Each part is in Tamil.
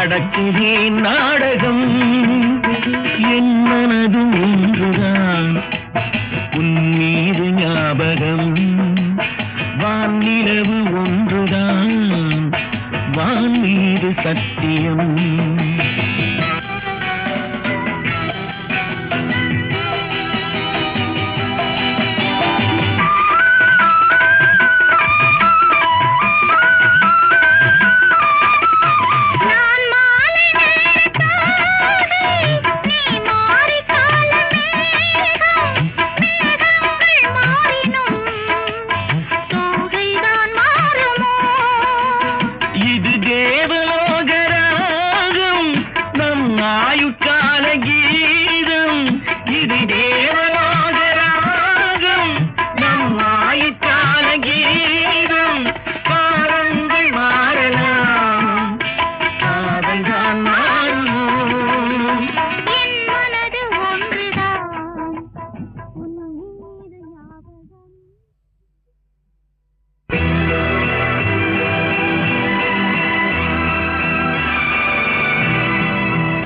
நடக்குதே நாடகம் என் மனதும் ஒன்றுதான் உன் மீது ஞாபகம் வானிலவு ஒன்றுதான் வான் மீது சத்தியம்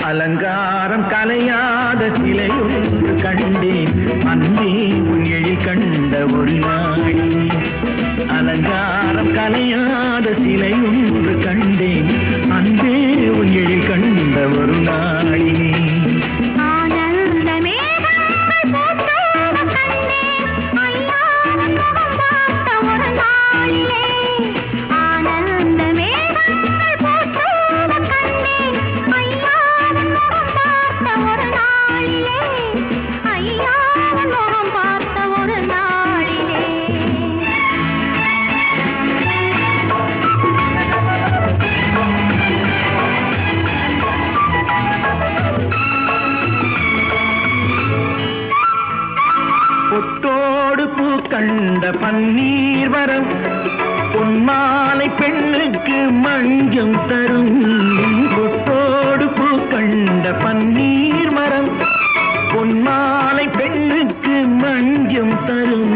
அலங்காரம் கலையாத சிலையொன்று கண்டேன் அன்பே உன் எழில் கண்ட ஒரு நாளி அலங்காரம் கலையாத சிலையொன்று கண்டேன் அன்பே உன் எழில் கண்ட ஒரு நாளி பொட்டோடு பூ கண்ட பன்னீர் வரம் பொன்மாலை பெண்ணுக்கு மஞ்சம் தரும் பொட்டோடு பூ கண்ட பன்னீர் மரம் பொன்மாலை பெண்ணுக்கு மஞ்சம் தரும்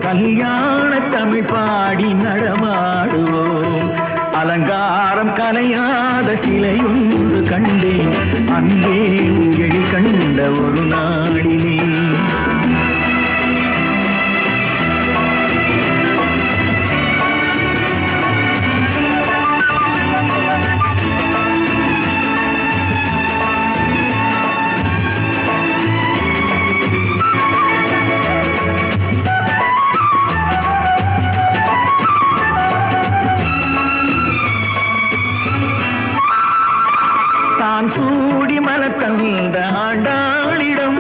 கல்யாண தமிழ் பாடி நடமாடுவோம் அலங்காரம் கலையாத சிலையொன்று கண்டேன் அன்பே எழில் கண்ட ஒரு நாளிலே தான் சூடி மலர் தந்த ஆண்டாளிடம்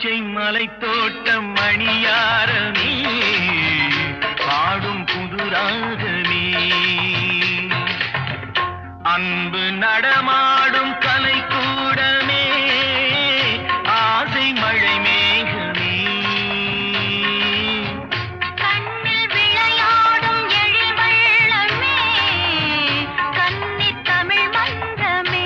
பச்சை மலை தோட்டம் மணியாரமே பாடும் புதுராகமே அன்பு நடமாடும் கலை கூடமே ஆசை மழை மேகமே கண்ணில் விளையாடும் எழில் வெள்ளமே கன்னி தமிழ் மன்றமே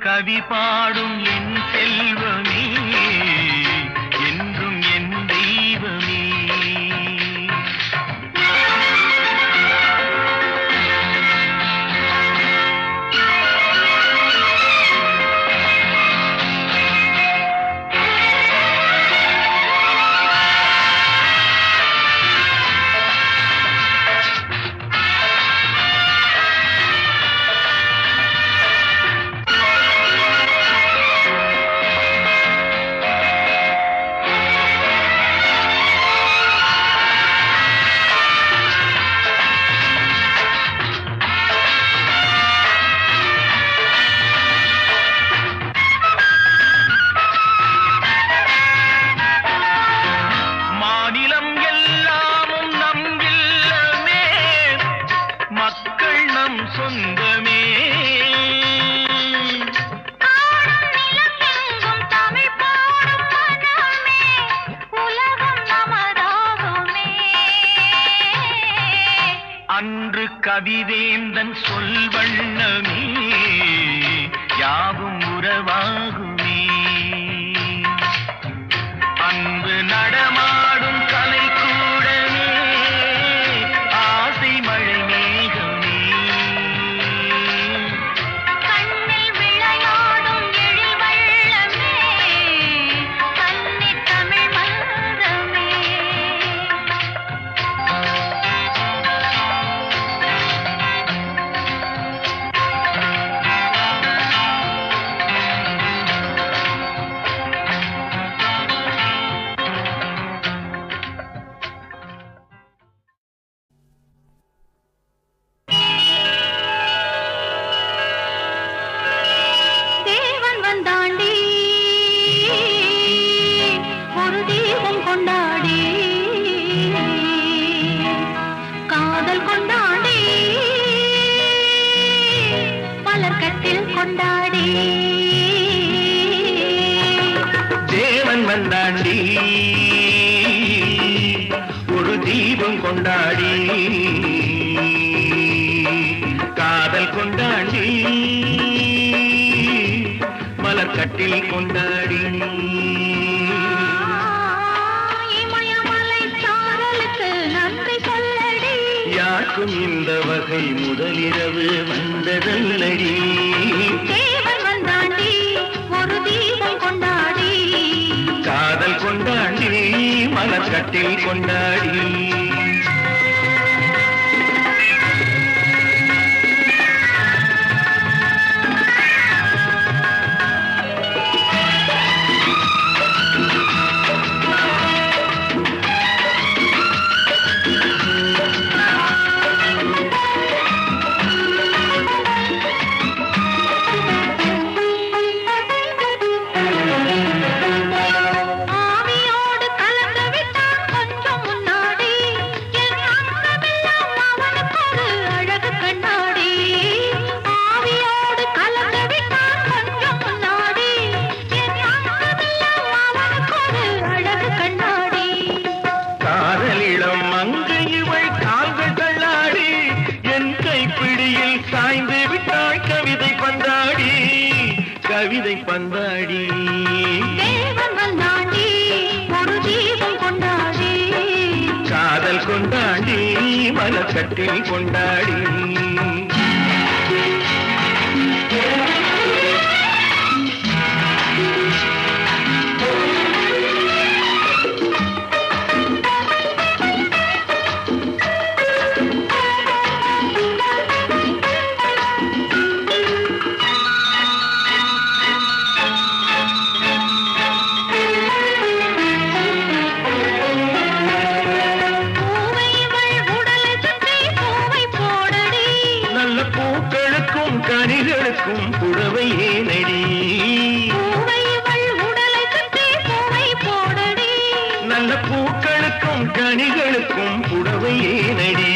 கவி பாடும் என் செல்வமே என்றும் என் தெய்வமே சொந்தமே தமிழ் பாடும் மனமே உலகம் நமதாகுமே அன்று கவிவேந்தன் சொல் வண்ணமே யாவும் உறவாகுமே அன்பு நடமாடும் கலை கூடமே ஆசை மழை மேகமே கண்ணில் விளையாடும் எழில் வெள்ளமே கன்னி தமிழ் மன்றமே தேவன் வந்தாண்டி ஒரு தீபம் கொண்டாடி காதல் கொண்டாடி மலர்கட்டில் கொண்டாடி இமயமலை சாரலுக்கு நன்றி சொல்லடி யாருக்கும் இந்த வகை முதலிரவு வந்ததல்லடி தேவன் வந்தாண்டி ஒரு தீபம் கொண்டாடி காதல் கொண்டாடி மலர்கட்டில் கொண்டாடி ஆவியோடு கலந்து விட்டான் கொஞ்சம் முன்னாடி மலக்கட்டில் கொண்டாடி கனிகளுக்கும் புடவை ஏனடி உடலை சுற்றி பூவை போடடி நல்ல பூக்களுக்கும் கனிகளுக்கும் புடவை ஏனடி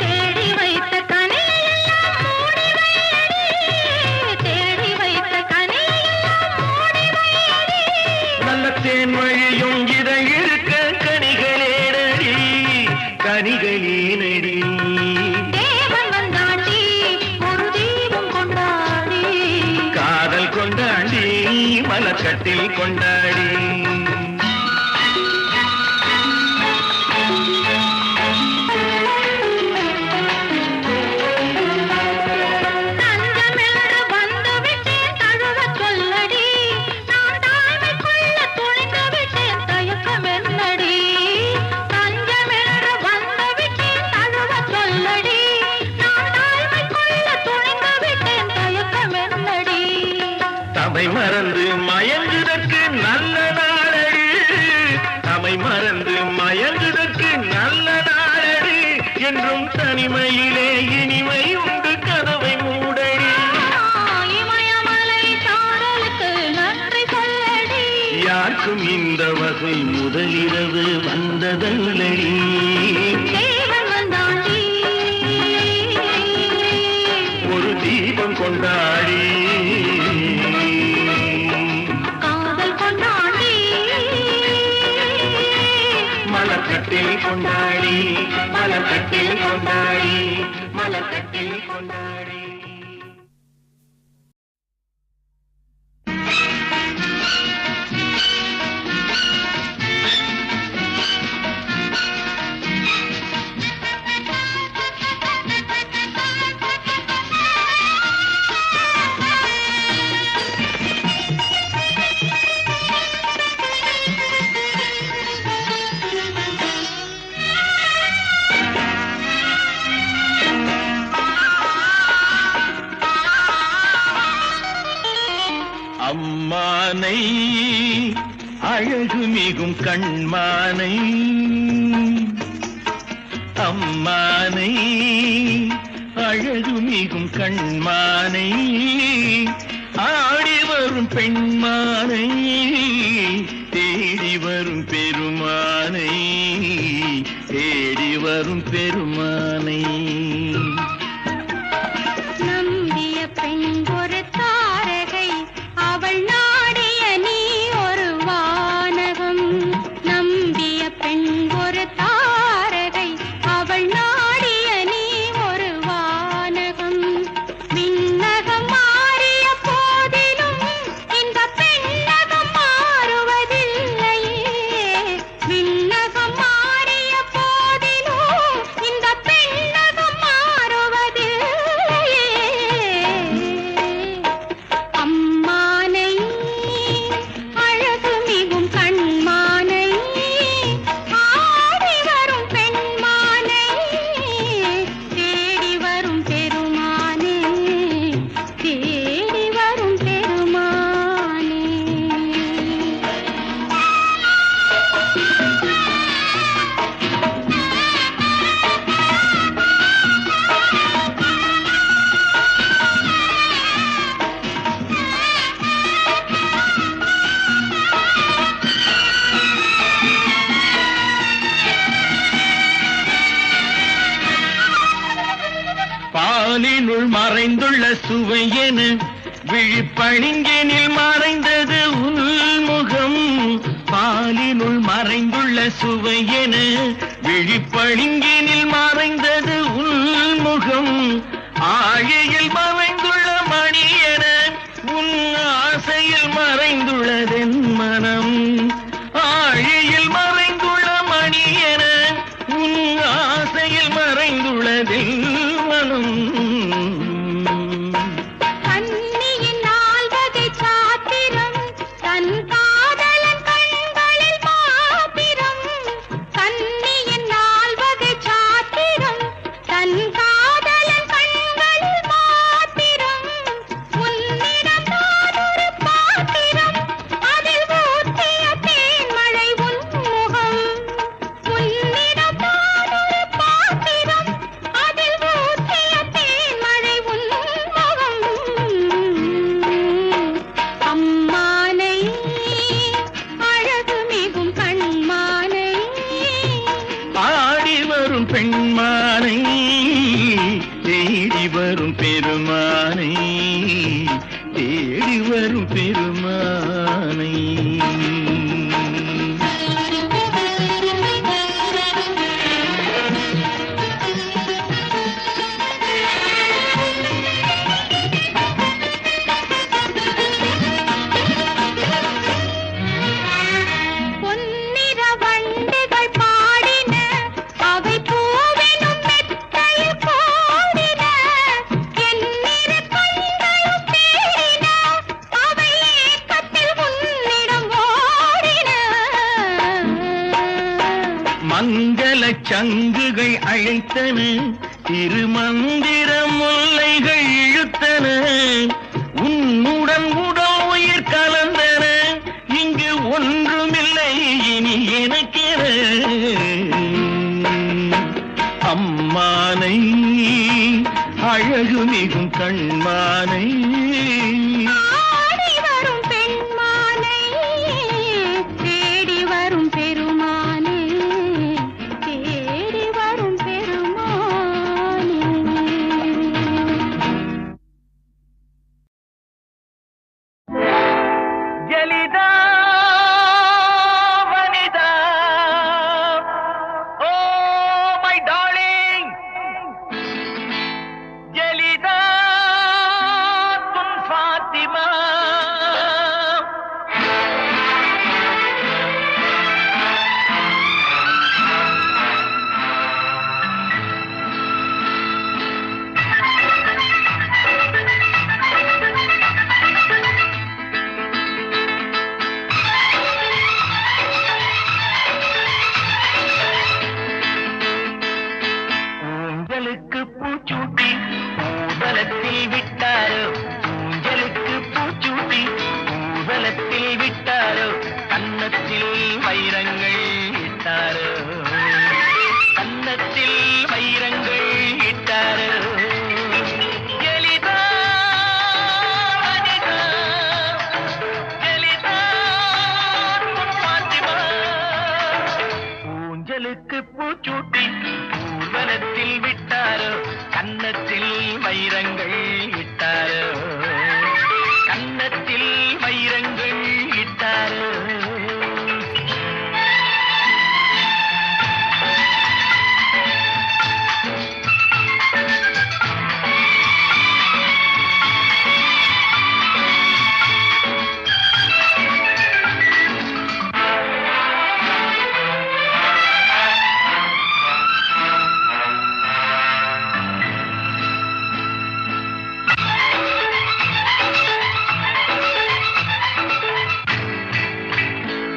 தேடி வைத்த கனியெல்லாம் மூடி வையடி தேடி வைத்த கனியெல்லாம் மூடி வையடி நல்ல தேன் வழியும் இதை இருக்க கனிகளேனடி கனிகளேனடி கொண்டாடி மலக்கட்டில் கொண்டாடி தஞ்சமென்று வந்து விட்டேன் தழுவ சொல்லடி நான் தாய்மை கொள்ள துணிந்து விட்டேன் தயக்கம் என்னடி தஞ்சமென்று வந்து விட்டேன் தழுவ சொல்லடி நான் தாய்மை கொள்ள துணிந்து விட்டேன் தயக்கம் என்னடி தமை மறந்து மயங்குதற்கு நல்ல நாளடி தமை மறந்து மயங்குதற்கு நல்ல நாளடி என்றும் தனிமையிலே இனிமை உண்டு கதவை மூடடி இமயமலை சாரலுக்கு நன்றி சொல்லடி யாருக்கும் இந்த வகை முதலிரவு வந்ததல்லடி தேவன் வந்தாண்டி ஒரு தீபம் கொண்டாடி மலக்கட்டில் கொண்டாடி மலக்கட்டில் கொண்டாடி மலக்கட்டில் கொண்டாடி அம்மானை அழகு மிகும் கண்மானை அம்மானை அழகு மிகும் கண்மானை ஆடி வரும் பெண்மானை தேடி வரும் பெருமானை தேடி வரும் பெருமானை நம்பிய பெண் ஒரு தாரகை அவள் நாடிய நீ ஒரு வானகம் நம்பிய பெண் ஒரு தாரகை அவள் நாடிய நீ ஒரு வானகம் விண்ணகம் மாறிய போதிலும் இந்த பெண்ணகம் மாறுவதில்லையே விண்ணகம் மாறிய போதிலும் இந்த பெண்ணகம் மாறுவதில்லையே அம்மானை அழகு மிகும் கண்மானை ஆடி வரும் பெண்மானை தேடி வரும் பெருமானே தேடி வரும் பெருமானே பாலினுள் மறைந்துள்ள சுவையென விழிப்பணிங்கினில் மறைந்தது உள்முகம் பாலினுள் மறைந்துள்ள சுவையென விழிப்பணிங்கினில் மறைந்தது உள்முகம் ஆழியில் மறைந்துள்ள மணியென உன் ஆசையில் மறைந்துள்ளதென் மனம் ஆழியில் மறைந்துள்ள மணியென உன் ஆசையில் மறைந்து பெண்மானை தேடி வரும் பெருமானை தேடி வரும் பெருமானை மங்கள சங்குகள் அழைத்தன திருமந்திர முல்லைகள் இழுத்தன உன்னுடன் உடல் உயிர் கலந்தன இங்கு ஒன்றுமில்லை இனி எனக்கென அம்மானை அழகு மிகும் கண்மானை பூச்சூட்டி ஊர்வலத்தில் விட்டாரோ கன்னத்தில் வைரங்கள் இட்டாரோ கன்னத்தில் வைரங்கள் இட்டாரோ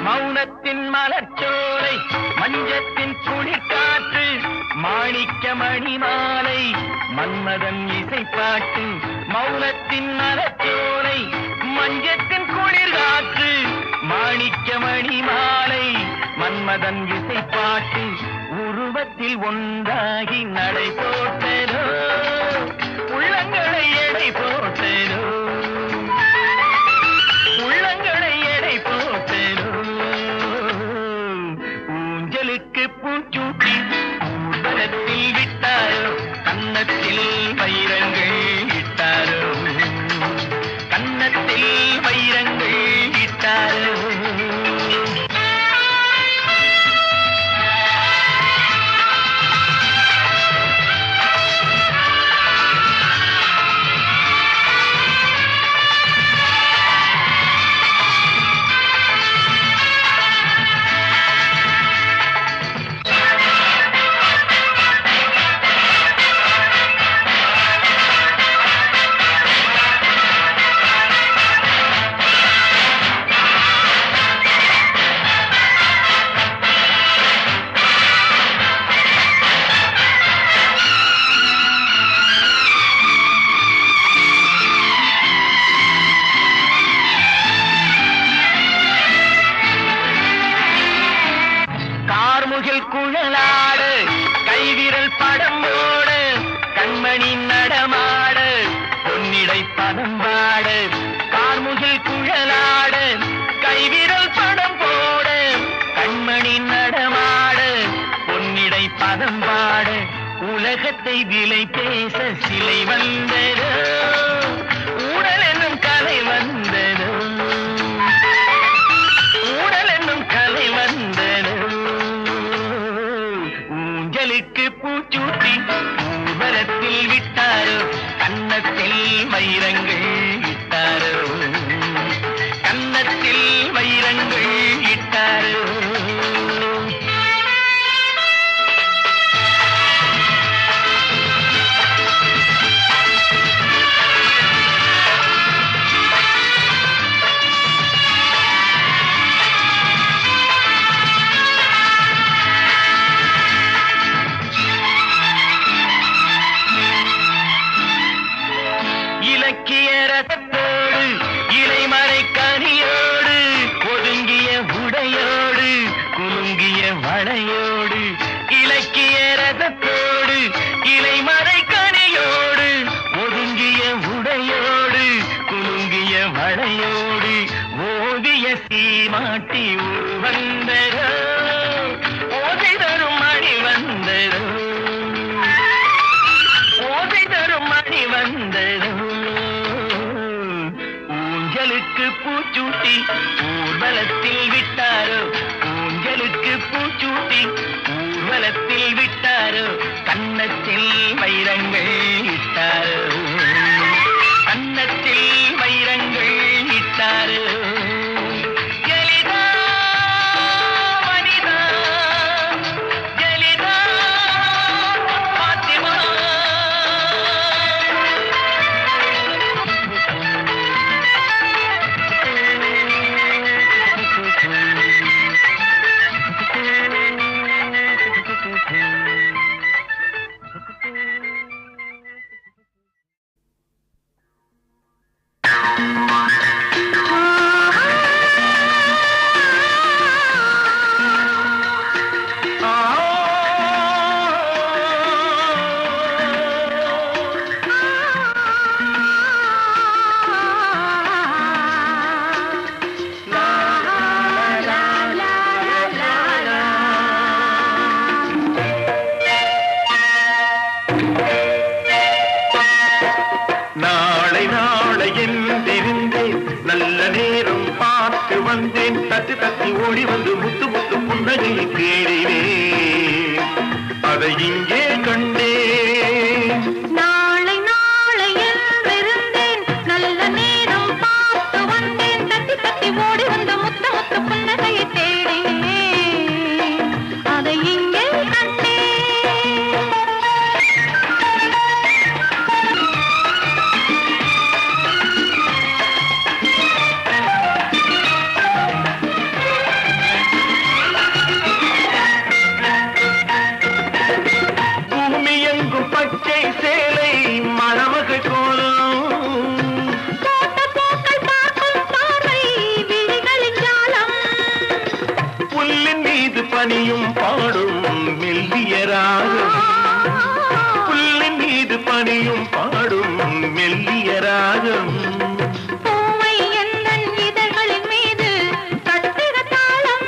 மௌனத்தின் மலர்ச்சோலை மஞ்சத்தின் குளிர்காற்று மாணிக்க மணிமாலை மன்மதன் இசைப்பாட்டு மௌனத்தின் மலர்ச்சோலை மஞ்சத்தின் குளிர்காற்று மாணிக்க மணிமாலை மன்மதன் இசைப்பாட்டு உருவத்தில் ஒன்றாகி நடை போட்டதோ உள்ளங்களை எடை போட்டதோ உள்ளங்களை எடை போட்டதோ ஊஞ்சலுக்கு பூச்சூட்டி ஊர்வலத்தில் விட்டாரோ கன்னத்தில் வைரங்கள் இட்டாரோ கன்னத்தில் வைரங்கள் இட்டாரோ குழலாடு கைவிரல் படம் போடு கண்மணி நடமாடு பொன்னிடை பதம் பாடு கார்முகில் குழலாடு கைவிரல் படம் போடு கண்மணி நடமாடு பொன்னிடை நாதம் பாட உலகத்தை விலை பேச சிலை வந்ததோ ஊடல் என்னும் கலை வந்ததோ ஊடல் என்னும் கலை வந்ததோ ஊஞ்சலுக்கு பூச்சூட்டி ஊர்வலத்தில் விட்டாரோ கன்னத்தில் வைரங்கள் இட்டாரோ கன்னத்தில் வைரங்கள் இட்டாரோ இலக்கிய ரசத்தோடு இலைமறை கனியோடு ஒதுங்கிய உடையோடு குலுங்கிய வளையோடு இலக்கிய ரசத்தோடு இலைமறை கனியோடு ஒதுங்கிய உடையோடு குலுங்கிய வளையோடு ஓவிய சீமாட்டி வந்தரோ ஓதை தரும் மணி வந்தரோ ஓதை தரும் மணி வந்தரோ ஊஞ்சலுக்கு பூச்சூட்டி ஊர்வலத்தில் விட்டாரோ ஊஞ்சலுக்கு பூச்சூட்டி ஊர்வலத்தில் விட்டாரோ கன்னத்தில் வைரங்கள் இட்டாரோ கன்னத்தில் வைரங்கள் இட்டாரோ ஜலிதா வனிதா ஜலிதா பாத்திமா நாளை நாளை என்றிருந்தேன் நல்ல நேரம் பார்த்து வந்தேன் தட்டு தட்டி ஓடி வந்து முத்து முத்து புன்னகையை தேடினேன் அதை இங்கே கண்டேன் நாளை நாளை என்றிருந்தேன் நல்ல நேரம் பார்த்து வந்தேன் தட்டி தட்டி ஓடி வந்து முத்த முத்த புன்னகையை தேடினேன் அதை இங்கே கண்டேன் பூமி எங்கும் பச்சை சேலை மணமகள் கோலம் தோட்டப்பூக்கள் பார்க்கும் பார்வை விழிகளின் ஜாலம் புல்லின் மீது பனியும் பாடும் மெல்லிய ராகம் புல்லின் மீது பனியும் பாடும் மெல்லிய ராகம் பூவை எந்தன் இதழ்களின் மீது கட்டுக தாளம்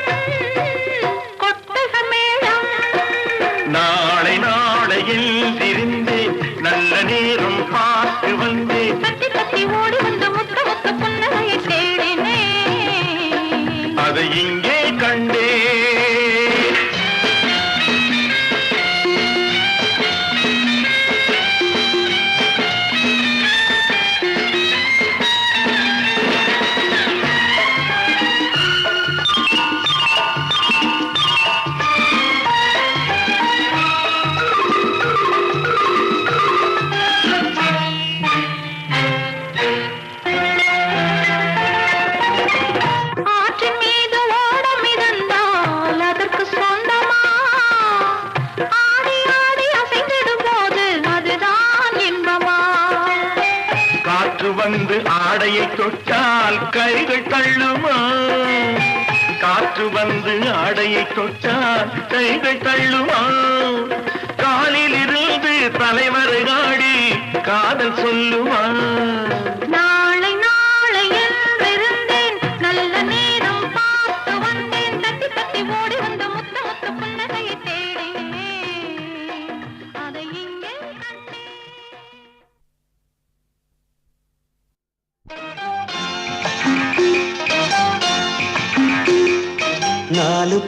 கொட்டுக மேளம் நாளை நாளை என்றிருந்தேன் நல்ல நேரம் பார்த்து வந்தேன் தட்டி தட்டி ஓடி வந்து முத்த முத்த புன்னகையை தேடினேன் அதை இங்கே கண்டேன் ஆற்றின் மீது ஓடம் இருந்தால் அதற்கு சொந்தமா ஆடி ஆடி அசைந்திடும் போது அதுதான் இன்பமா காற்று வந்து ஆடையை தொட்டால் கைகள் தள்ளுமா காற்று வந்து ஆடையை தொட்டால் கைகள் தள்ளுமா காலில் இருந்து தலைவரை ஆடி காதல் சொல்லுமா நாளை நாளை என்றிருந்தேன் நல்ல நேரம் பார்த்து வந்தேன் தட்டி தட்டி ஓடி வந்து முத்த முத்த புன்னகையை தேடினேன்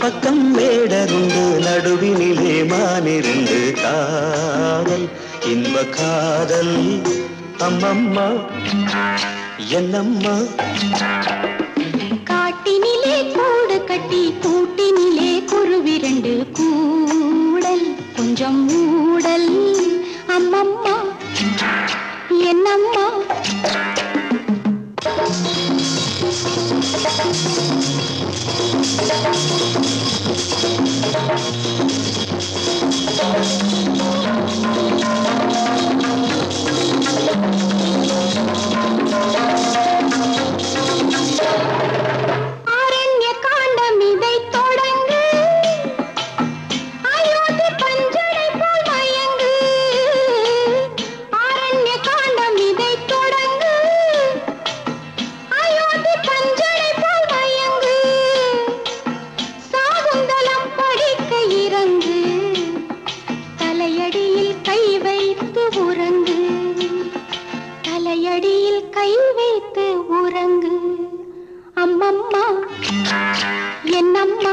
பக்கம் வேடருண்டு நடுவினிலே மானிருந்து காதல் இன்ப காதல் அம்மம்மா என்னம்மா காட்டினிலே கூடு கட்டி கூட்டினிலே குருவிரண்டு கூடல் கொஞ்சம் ஊடல் அம்மம்மா என்னம்மா ஆரண்ய காண்டம் இதை தொடங்கு அயோத்தி பஞ்சடை போல் மயங்கு ஆரண்ய காண்டம் இதை தொடங்கு அயோத்தி பஞ்சடை போல் மயங்கு சாகுந்தலம் படிக்க இறங்கு தலையடியில் கை வைத்து உறங்கு தலையடியில் கை வைத்து உறங்கு அம்மம்மா என்னம்மா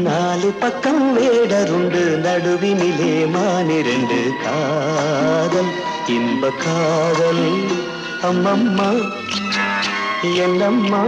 நாலு பக்கம் வேடருண்டு நடுவினிலே மானிரண்டு காதல் இன்ப காதல் அம்மம்மா என்னம்மா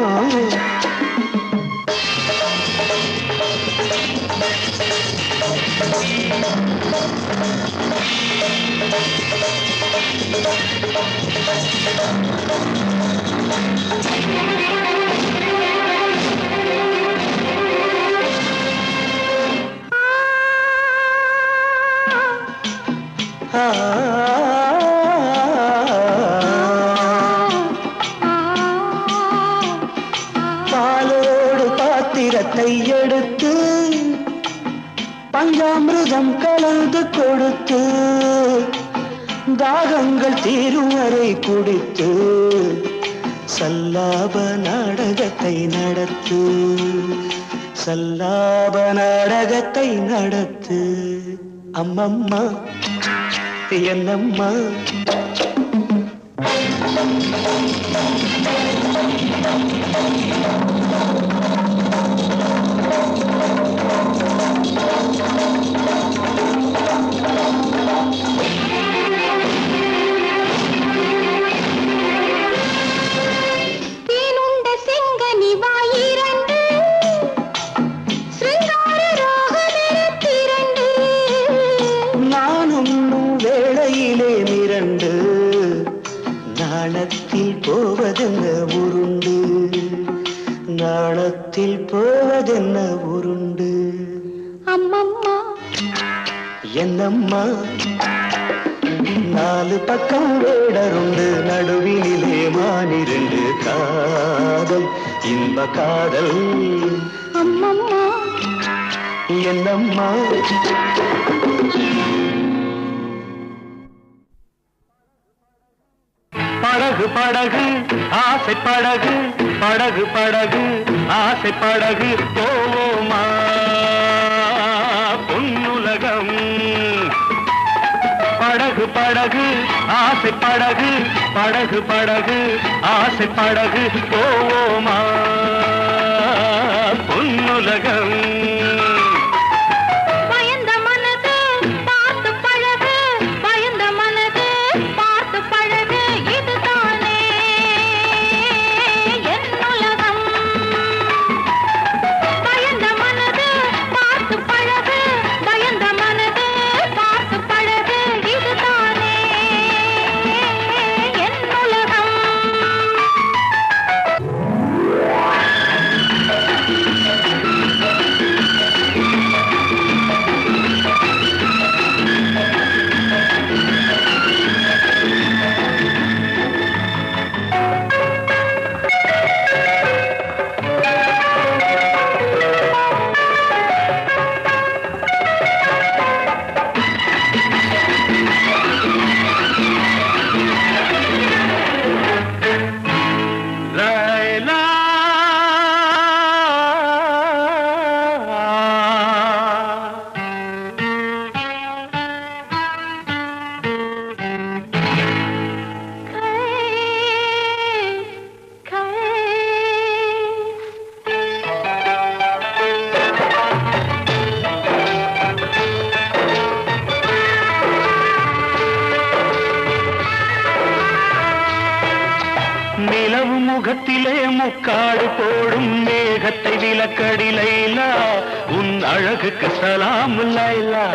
பாலோடு பாத்திரத்தை எடுத்து பஞ்சாமிருதம் கலந்து கொடுத்து தாகங்கள் தீரும் வரை குடித்து சல்லாப நாடகத்தை நடத்து சல்லாப நாடகத்தை நடத்து அம்மம்மா என்னம்மா தேனுண்ட செங்கனி வாயிரண்டு சிருங்கார ராகமெனத்திரண்டு நானும் வேளையிலே மிரண்டு நாணத்தில் போவதென்ன உருண்டு நாணத்தில் போவதென்ன உருண்டு அம்மம்மா என்னம்மா நாலு பக்கம் வேடருண்டு நடுவினிலே மானிரண்டு காதல் இன்ப காதல் அம்மம்மா என்னம்மா படகு படகு ஆசை படகு படகு படகு ஆசை படகு போவோமா பொன்னுலகம் படகு படகு ஆசை படகு படகு படகு ஆசை படகு போவோமா பொன்னுலகம் பயந்த மனது பார்த்து பழகு பயந்த மனது பார்த்து பழகு இதுதானே என் உலகம் பயந்த மனது பார்த்து பழகு பயந்த மனது பார்த்து பழகு இதுதானே என் உலகம் முக்காடு போடும் மேகத்தை விலக்கடி லைலா உன் அழகுக்கு சலாம் லைலா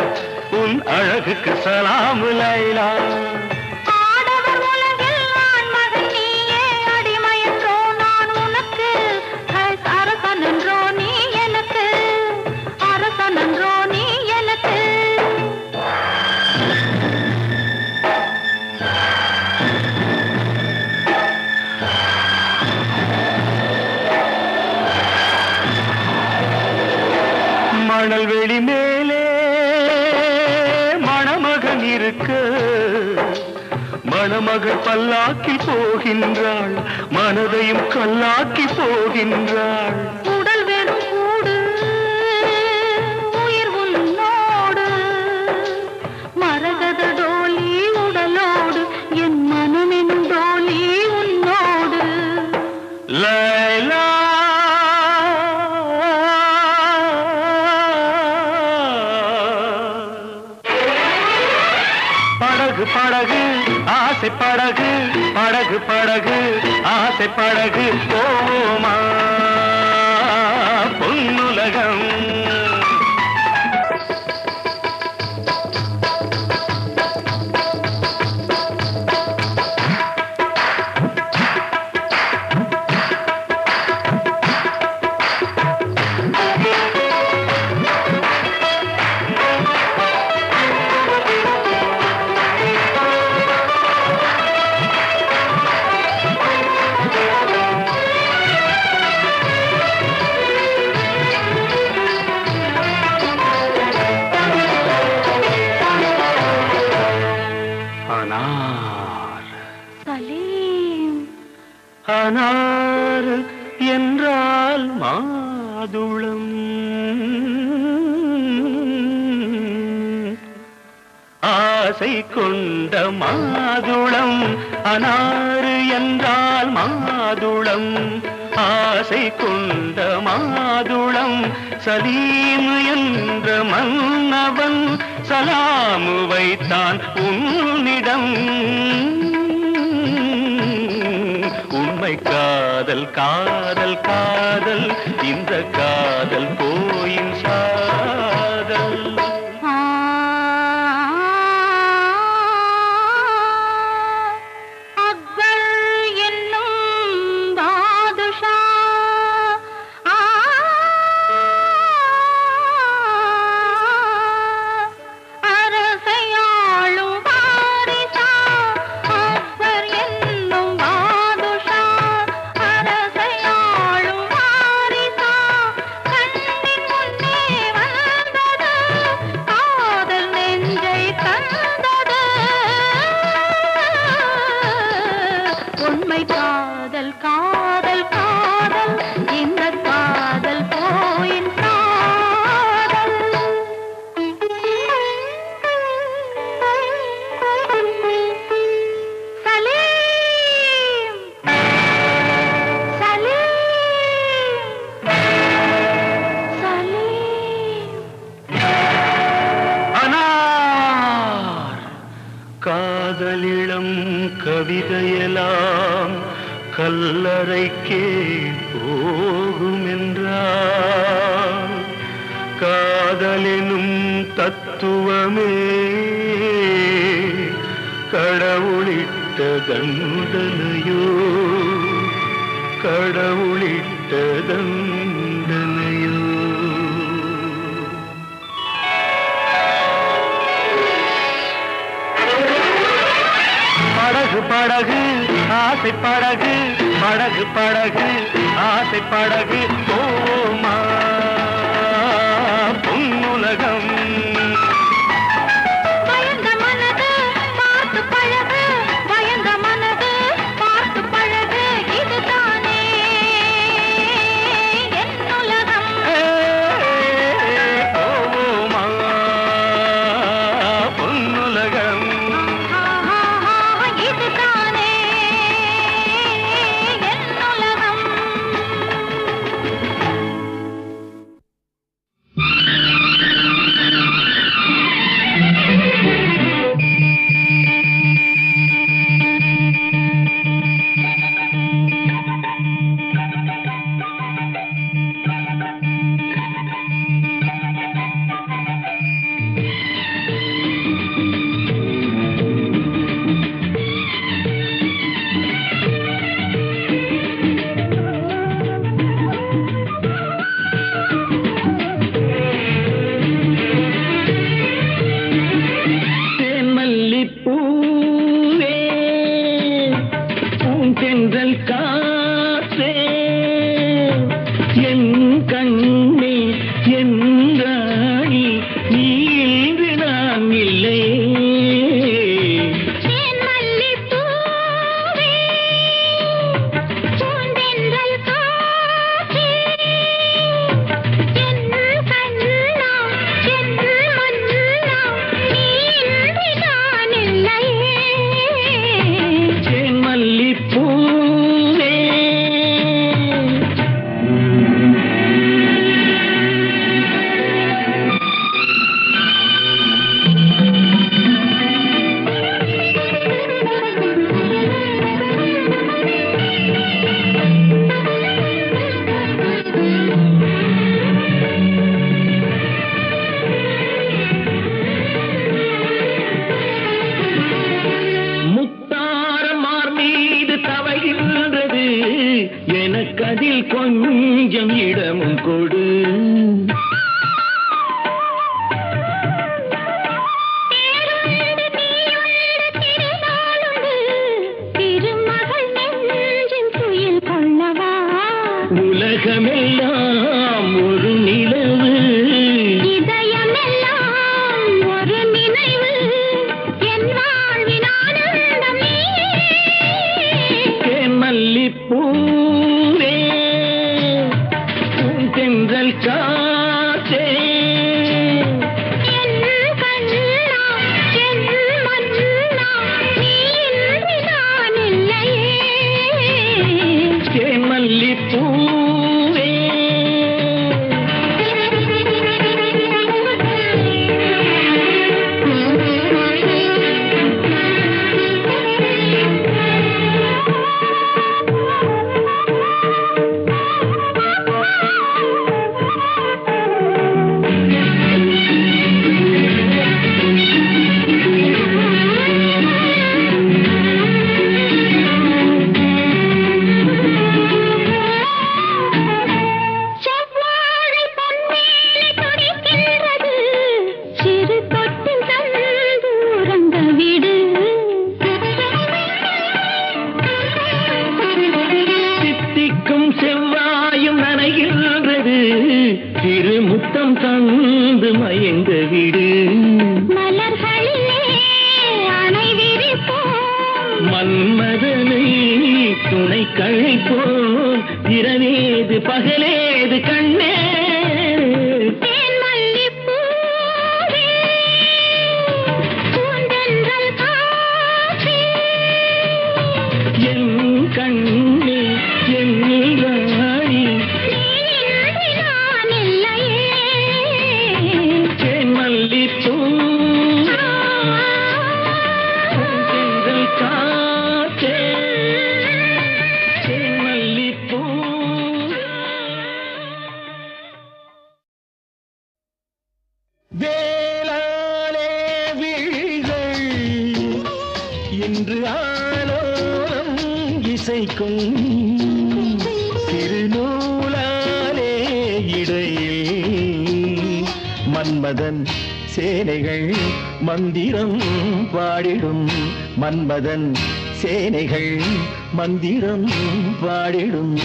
உன் அழகுக்கு சலாம் லைலா ஆடவர் உலகில் ஆண்மகன் நீயே அடிமையன்றோ நான் உனக்கு அரசனன்றோ நீ எனக்கு அரசனன்றோ நீ எனக்கு மணல் வெளி மேலே மணமகன் இருக்கு மணமகள் பல்லாக்கி போகின்றாள் மனதையும் கல்லாக்கி போகின்றாள் உடல் வெறும் கூடு உயிர் உன்னோடு மரகத டோலி உடலோடு என் மனமெனும் டோலி உன்னோடு லைலா படகு படகு ஆசை படகு படகு படகு ஆசை படகு போவோமா பொன்னுலகம் சலீம் அனார் என்றால் மாதுளம் ஆசை கொண்ட மாதுளம் அனார் என்றால் மாதுளம் ஆசை கொண்ட மாதுளம் சலீம் என்ற மன்னவன் சலாமு வைத்தான் உன்னிடம் உண்மை காதல் காதல் காதல் இந்த காதல் போயின் சாதல் அக்பர் என்னும் பாதுஷா அரசையாளும் வாரிசா அக்பர் என்னும் பாதுஷா அரசையாளும் வாரிசா கண்ணின் முன்னே வந்தது காதல் நெஞ்சை தந்தது உண்மை காதல் காதல் காதல் இந்த காதல் போயின் காதல் சலீம் சலீம் சலீம் அனார் காதலிடம் கவிதையெல்லாம் கல்லறைக்கே போகுமென்றார் காதலெனும் தத்துவமே கடவுளிட்ட தண்டனையோ கடவுளிட்ட தண்டனையோ படகு படகு ஆசை படகு படகு படகு ஆசை படகு போமா பொன்னுலகம் பயந்த மனது பார்த்து பழகு பயந்த மனது பார்த்து பழகு இதுதானே என் உலகம் போமா பொன்னுலகம் இதுதானே என் உலகம் முத்தம் தந்து மயங்க விடு மலர்களிலே அணை விரிப்போம் மன்மதனை துணை கழைப்போம் இரவேது பகலேது கண்ணே தேன் மல்லிப்பூவே பூந்தென்றல் காற்றே என் கண்ணே என் ராணி நீ நான் இல்லையே தேன் மல்லிப்பூ பூந்தென்றல் காற்றே தேன் மல்லிப்பூ வேளாளே விழிகள் இன்று ஆலோலம் இசைக்கும் திருநூலாலே இடையில் மன்மதன் சேனைகள் மந்திரம் பாடிடும் மன்மதன் சேனைகள் மந்திரம் பாடிடும்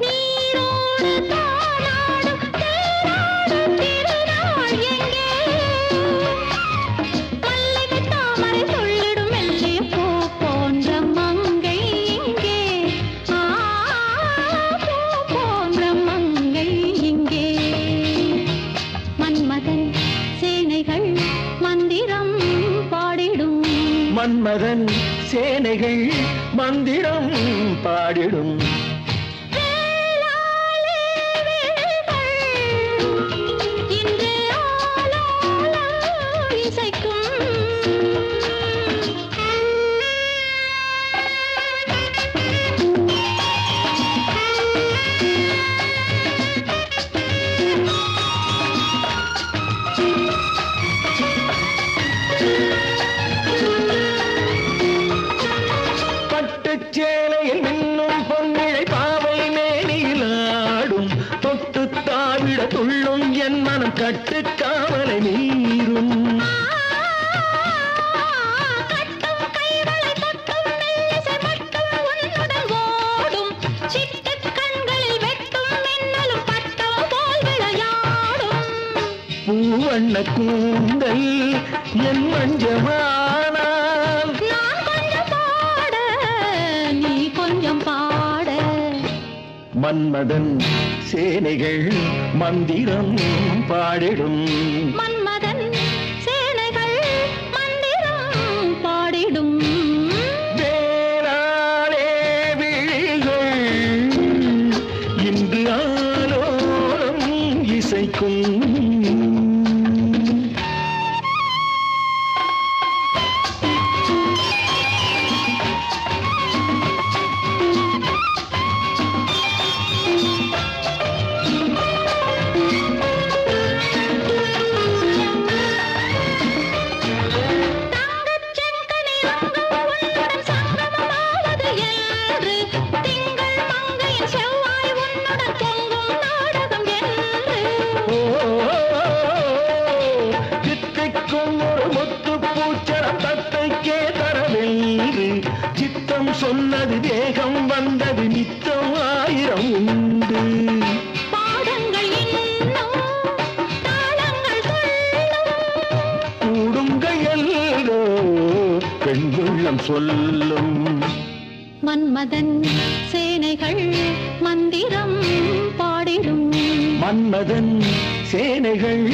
நீரோடு தானாடும் தேனாடும் திருநாள் எங்கே மல்லிகை தாமரை சொல்லிடும் மெல்லிய பூ போன்ற மங்கை இங்கே பூ போன்ற மங்கை இங்கே மன்மதன் சேனைகள் மந்திரம் பாடிடும் மன்மதன் சேனைகள் மந்திரம் பாடிடும் வேளாளே விழிகள் இன்று ஆலோலம் இசைக்கும் பட்டுச் சேலையில் மின்னும் பொன்னிழை பாவை மேனிலாடும் தொட்டு தாவிட துள்ளும் என் மனம் கட்டுக்காவலை மீறும் கட்டும் கைகளை தொட்டும் மெல்லிசை மட்டும் உன்னுடன் ஓடும் சிட்டுக் கண்களில் வெட்டும் மின்னலும் பட்டம் போல் விளையாடும் பூவண்ண கூந்தல் என் மஞ்சமானால் நான் கொஞ்சம் பாட நீ கொஞ்சம் பாட மன்மதன் சேனைகள் மந்திரம் பாடிடும் மன்மதன் சேனைகள் மந்திரம் பாடிடும் வேளாளே விழிகள் இன்று ஆலோலம் இசைக்கும் தங்கச் செங்கனி ரங்கம் உன்னுடன் சங்கமமாவது என்று திங்கள் மங்கையின் செவ்வாய் உன்னுடன் பொங்கும் நாடகம் என்று சித்திக்கும் ஒரு முத்து பூச்சரம் தத்தைக்கே தரவென்று சித்தம் சொன்னது வேகம் வந்தது நித்தம் ஆயிரம் உண்டு பாடங்கள் இன்னும் தாளங்கள் சொல்லும் கூடுங்கையல்லோ பெண்குள்ளம் சொல்லும் மன்மதன் சேனைகள் மந்திரம் பாடிடும் மன்மதன் சேனைகள்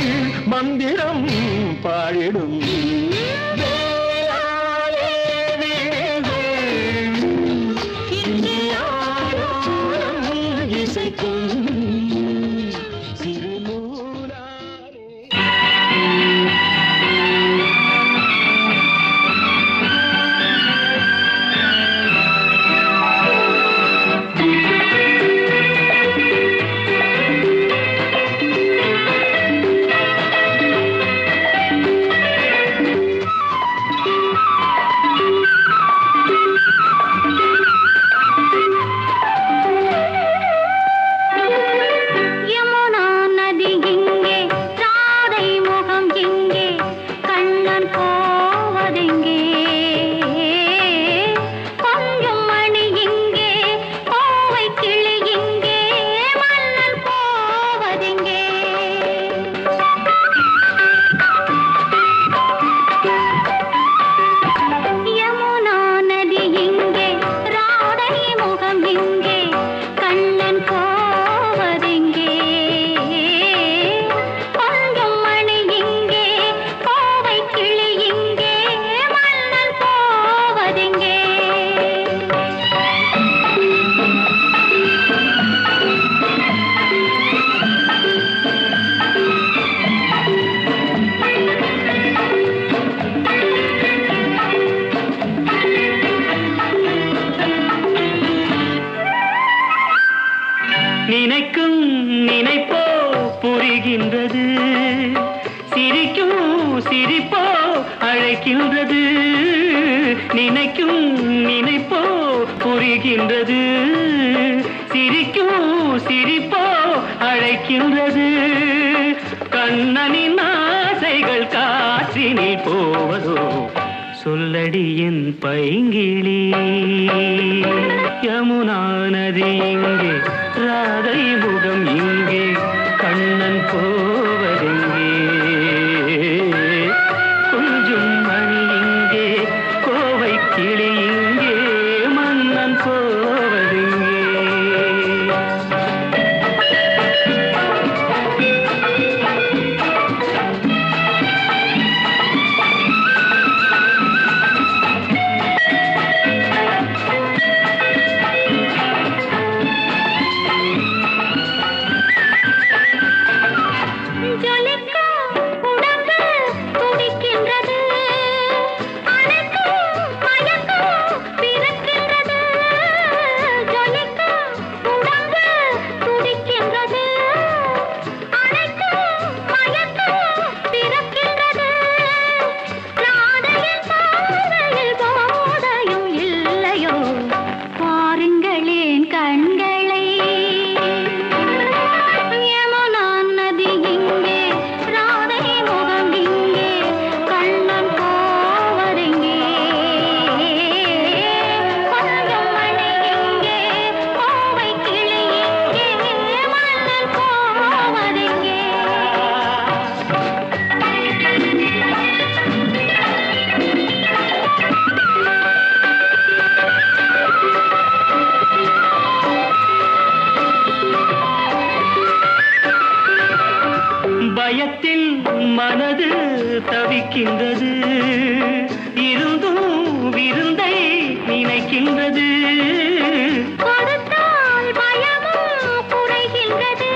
மந்திரம் பாடிடும் வேளாளே விழிகள் இன்று ஆலோலம் இசைக்கும் சிறுநூலாலே போவது சிரிக்கும் சிரிப்போ அழைக்கின்றது நினைக்கும் நினைப்போ புரிகின்றது சிரிக்கும் சிரிப்போ அழைக்கின்றது கண்ணனின் ஆசைகள் காற்றினில் போவதோ சொல்லடி என் பைங்கிளி யமுனா நதி இங்கே ராதை முகம் இங்கே கண்ணன் போவதெங்கே கொஞ்சம் மணி இங்கே கோவை கிளி இங்கே மன்னன் போவதெங்கே பயத்தில் மனது தவிக்கின்றது இருந்தும் விருந்தை நினைக்கின்றது கொடுத்தால் பயமும் குறைகின்றது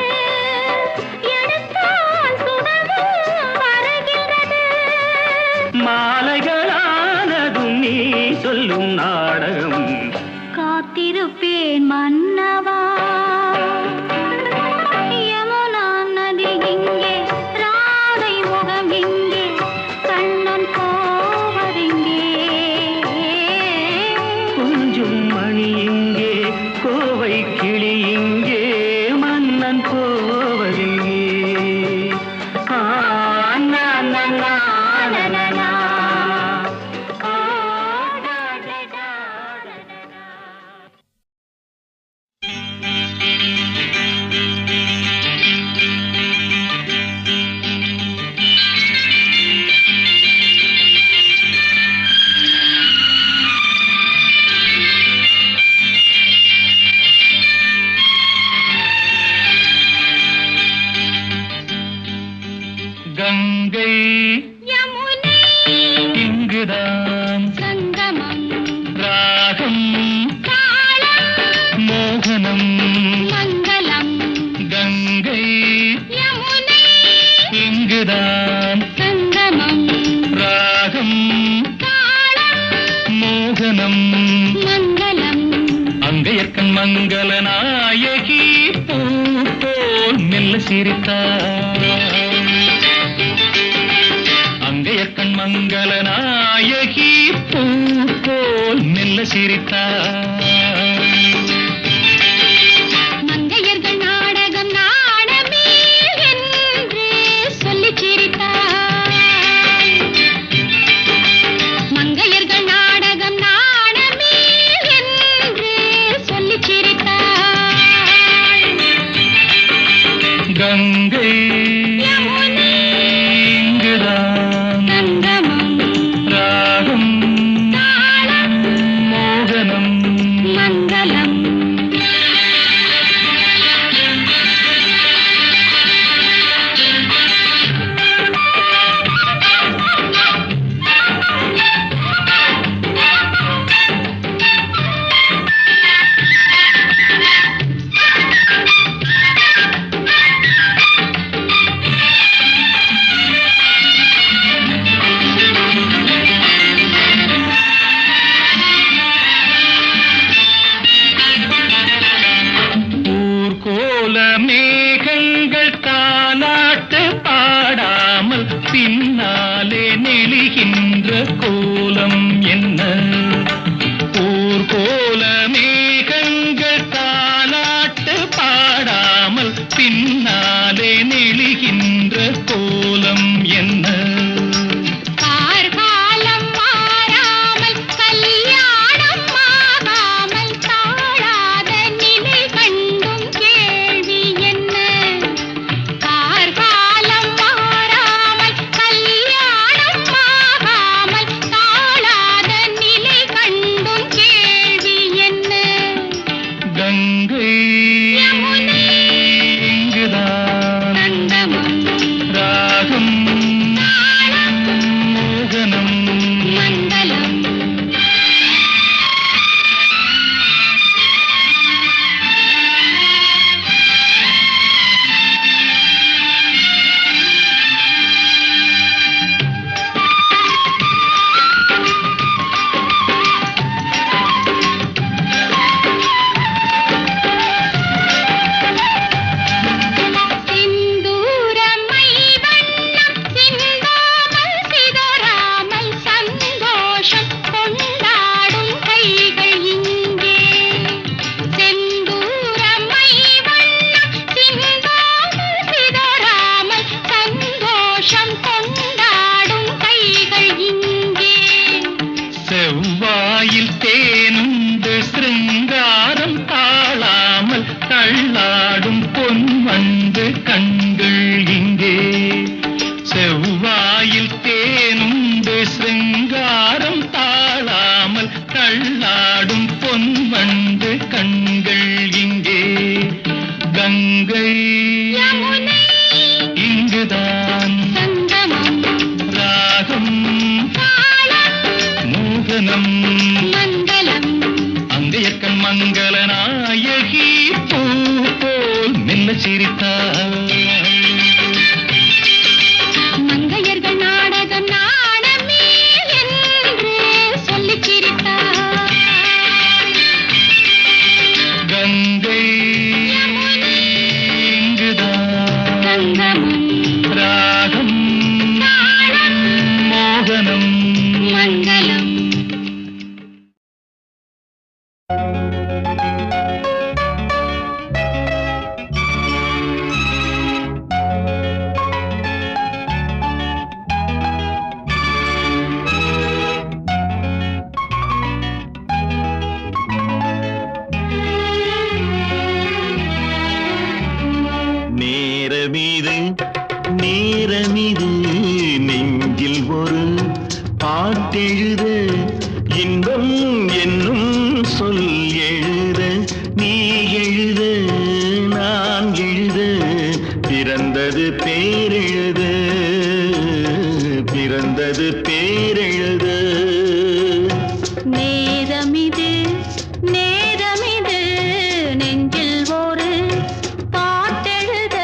எடுத்தால் சுடமும் மறைகின்றது மாலைகளானதும் நீ சொல்லும் நாடகம் காத்திருப்பேன் மன்னவா யமுனா நதி இங்கே ராதை முகம் இங்கே கண்ணன் போவதெங்கே கொஞ்சம் மணி இங்கே கோவை கிளி இங்கே மன்னன் போவதெங்கே ஆ, நா, நா, நா, நா, நா, நா. ஆ, டா, டா, டா, டா, டா. கங்கை யமுனை இங்குதான் சங்கமம் ராகம் தாளம் மோகனம் மங்களம் கங்கை யமுனை இங்குதான் சங்கமம் ராகம் தாளம் மோகனம் மங்களம் அங்கையற்கண் மங்கள நாயகி பூ போல் மெல்ல சிரித்தார் அங்கையற்கண் மங்கள நாயகி பூ போல் மெல்ல சிரித்தார் மங்கையர்கள் நாடகம் நாடமே என்று சொல்லிச் சிரித்தார் மங்கையர்கள் நாடகம் நாடமே என்று சொல்லிச் சிரித்தார் கங்கை யமுனை இங்குதான் சங்கமம் ராகம் தாளம் மோகனம் பின்னாலே நெளிகின்ற கோலம் என்ன? ஊர் கோல மேகங்கள் தாலாட்டு பாடாமல் பின்னாலே நெளிகின்ற கோலம் என்ன? கார்காலம் மாறாமல் கல்யாணம் ஆகாமல் தாழாத நிலை கண்டும் கேள்வி என்ன? கார்காலம் மாறாமல் கல்யாணம் ஆகாமல் தாழாத நிலை கண்டும் கேள்வி என்ன? கங்கை யமுனை இங்குதான் சங்கமம் ராகம் தாளம் மோகனம் மங்களம் சிந்தூரமை வண்ணம் சிந்தாமல் சிதறாமல் சந்தோஷம் கொண்டாடும் கைகள் இங்கே. செந்தூரமை வண்ணம் சிந்தாமல் சிதறாமல் சந்தோஷம் கொண்டாடும் கைகள் இங்கே. செவ்வாயில் தேனுண்டு சிருங்காரம் தாழாமல் தள்ளாடும் பொன்வண்டு கண்கள் இங்கே. செவ்வாயில் தேனுண்டு சிருங்காரம் தாழாமல் தள்ளாடும் பொன்வண்டு கண்கள் இங்கே. கங்கை யமுனை இங்குதான் சங்கமம் ராகம் தாளம் மோகனம் மங்களம் அங்கையக்கன் மங்கள நாயகி பூ போல் மெல்ல சிரித்தாள். மங்கையர்கள் நாடகம் நாணமே என்று சொல்லிச் சிரித்தார். கங்கை இங்குதான் சங்கமம் ராகம் தாளம் மோகனம் மங்களம் நேரமிது நேரமிது நெஞ்சில் ஒரு பாட்டெழுத இன்பம் என்னும் சொல் எழுத நீ எழுத நான் எழுத பிறந்தது பேரெழுத பிறந்தது பேரெழுத நேரமிது நேரமிது நெஞ்சில் ஒரு பாட்டெழுத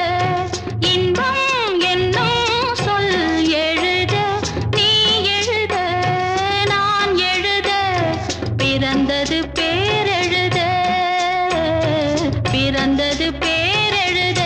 இன்பம் என்னும் சொல் எழுத நீ எழுத நான் எழுத பிறந்தது பேரெழுத பிறந்தது பேரெழுத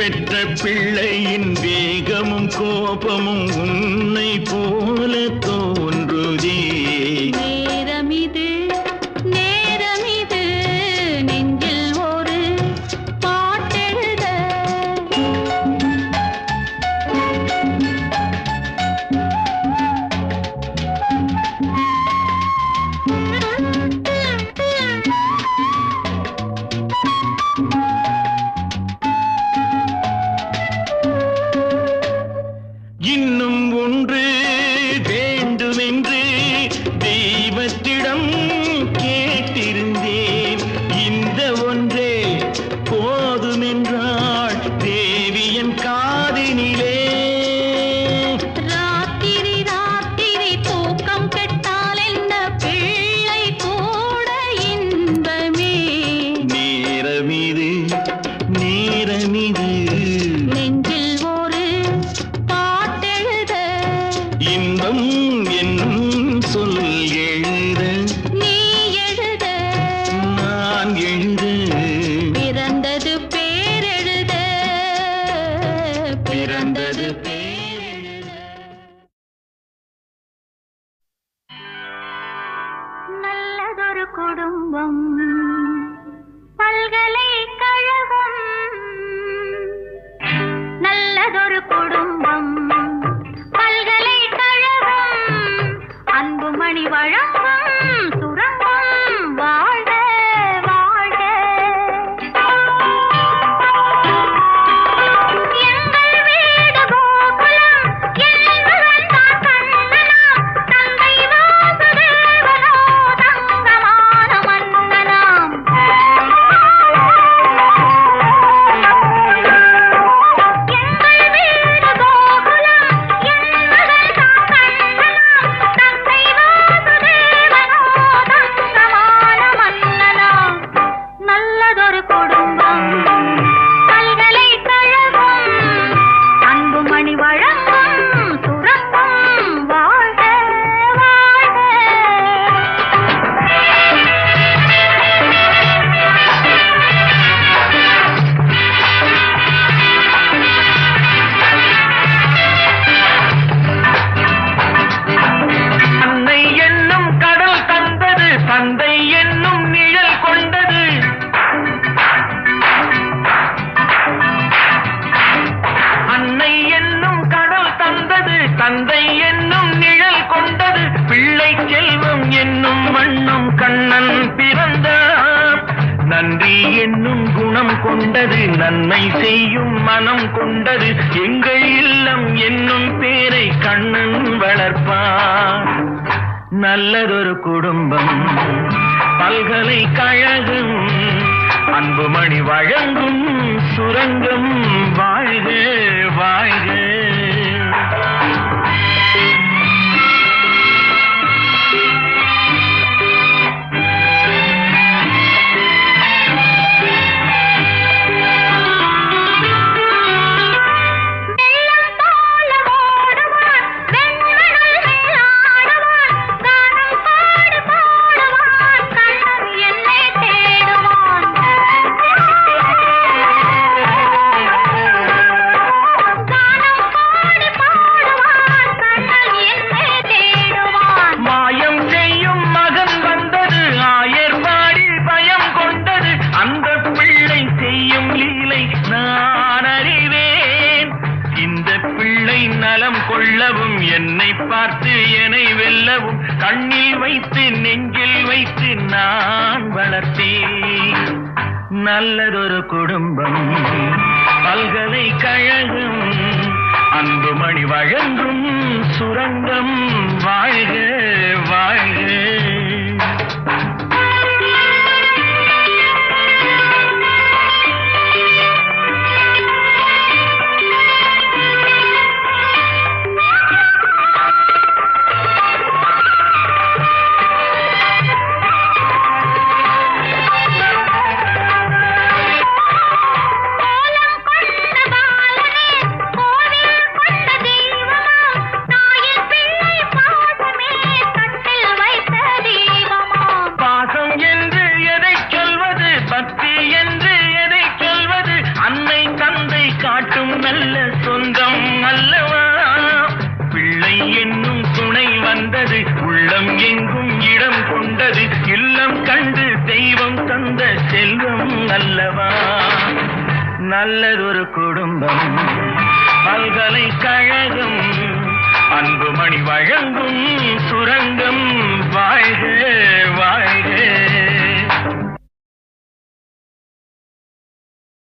பெற்ற பிள்ளையின் வேகமும் கோபமும் உன்னை போல தோன்றுதே. நேரமிது நேரமிது நெஞ்சில் ஒரு பாட்டெழுத. இன்னும் ஒன்று வேண்டுமென்று தெய்வத்திடம் கேட்டிருந்தேன். இந்த ஒன்றே போதுமென்றாள் தேவியன் காதினிலே. ராத்திரி ராத்திரி தூக்கம் கெட்டால் என்ன பிள்ளை கூட இன்பமே. நேரமிது நேரமிது நெஞ்சில் ஒரு பாட்டெழுத. இன்பம் என்னும் சொல் எழுத நீ எழுத நான் எழுத. பிறந்தது பேரெழுத. பிறந்தது நல்லதொரு குடும்பம் பல்கலைக்கழகம். நல்லதொரு குடும்பம் பல்கலைக்கழகம். அன்புமணி வழங்கும் சுரங்கம். வாழ்க வாழ்க. எங்கள் வீடு கோகுலம். என் மகன் தான் கண்ணனாம். தந்தை வாசுதேவனோ தங்கமான மன்னனாம். எங்கள் வீடு கோகுலம். என் மகன் தான் கண்ணனாம். தந்தை வாசுதேவனோ தங்கமான மன்னனாம். நல்லதொரு குடும்பம் பல்கலைக்கழகம். அன்புமணி வழங்கும் சுரங்கம். வாழ்க வாழ்க. அன்னை என்னும் கடல் தந்தது தந்தை என்னும் நிழல் கொண்டது. அன்னை என்னும் கடல் தந்தது தந்தை என்னும் நிழல் கொண்டது. பிள்ளை செல்வம் என்னும் வண்ணம் கண்ணன் பிறந்தார். நன்றி என்னும் குணம் கொண்டது நன்மை செய்யும் மனம் கொண்டது. எங்கள் இல்லம் என்னும் பேரை கண்ணன் வளர்ப்பார். நல்லதொரு குடும்பம் பல்கலைக்கழகம். அன்புமணி வழங்கும் சுரங்கம். வாழ்க வாழ்க. வெள்ளம் போல ஓடுவான். வெண்மணல் மேலாடுவான். கானம் பாடு பாடுவான். கண்ணன் என்னை தேடுவான். கானம் பாடு பாடுவான். கண்ணன் என்னை தேடுவான். மாயம் செய்யும் மகன் வந்தது. ஆயர் பாடி பயம் கொண்டது. அந்த பிள்ளை செய்யும் லீலை நான் அறிவேன். இந்த பிள்ளை நலம் கொள்ளவும் என்னை பார்த்து என்னை வெல்லவும் கண்ணில் வைத்து நெஞ்சில் வைத்து நான் வளர்த்தேன். நல்லதொரு குடும்பம் பல்கலைக்கழகம். அன்புமணி வழங்கும் சுரங்கம். வாழ்க வாழ்க. கோலம் கொண்ட பாலனே, கோவில் கொண்ட தெய்வமாம். தாயின் பிள்ளை பாசமே கட்டில் வைத்த என்னும் துணை வந்தது உள்ளம் எங்கும் இடம் கொண்டது இல்லம் கண்டு தெய்வம் தந்த செல்வம் அல்லவா நல்லதொரு குடும்பம் பல்கலைக்கழகம் அன்புமணி வழங்கும் சுரங்கம் வாழ்க வாழ்க